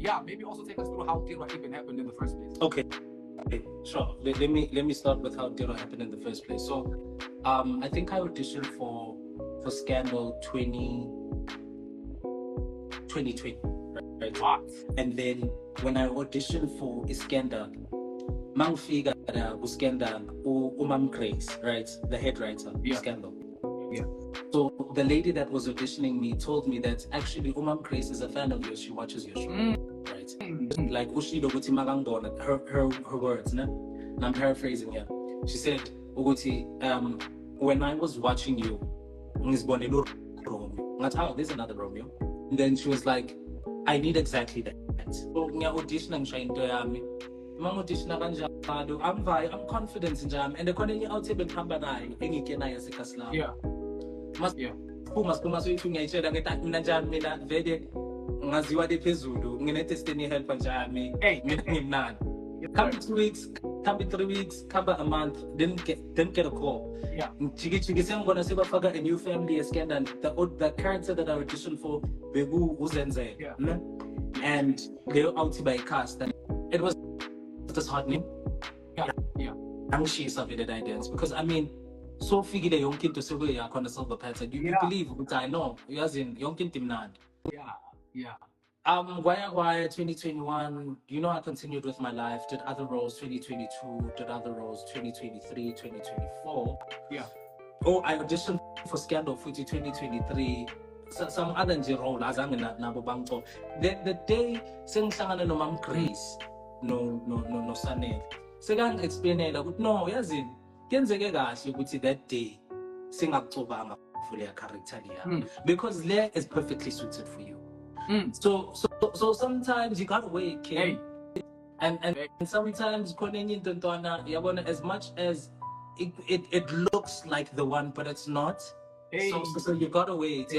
yeah, maybe also take us through how Tiro even happened in the first place. Okay, sure. Let me start with how Tiro happened in the first place. So, I think I auditioned for Scandal 2020, right? What? And then when I auditioned for Iskandar, Mangfiga Uskandar Umam Grace, right? The head writer, Yeah. Scandal. Yeah. So the lady that was auditioning me told me that actually Umam Grace is a fan of yours. She watches your show, right? Like Ushido Guti Magangbona, her words, ne? And I'm paraphrasing here. She said, Uguti, when I was watching you, Romeo. There's another Romeo. And then she was like, I need exactly that. So audition and trying to audition I'm confident in jam and the corner out table Hambanai, any Kenaya Sikasla. Yeah. Must so itu ngaitshe la ngeta mina njani mina vele ngaziwa de phezulu nginetesteni help njani ngimnani come 2 weeks, come 3 weeks, come a month, didn't get a call. Yeah. Chigi I'm gonna say a new family is and the character that I auditioned for Begu Uzenze. Yeah. And they were out by cast and it was disheartening. Yeah. Anxious of it ideas because I mean so figure the young kid to say we are on the silver pattern. You believe what I know. You as in young kid timnad. Yeah. Why 2021, you know, I continued with my life, did other roles 2022, did other roles 2023, 2024. Yeah. Oh, I auditioned for Scandal for 2023. Some other role as I'm in Nabobangto. The day sing sangana no Mam Grace, no Sane. Second explain it, no, yazin. That day, sing October for their character because Leah is perfectly suited for you. So sometimes you gotta wait, okay? And sometimes as much as it looks like the one, but it's not. So you gotta wait.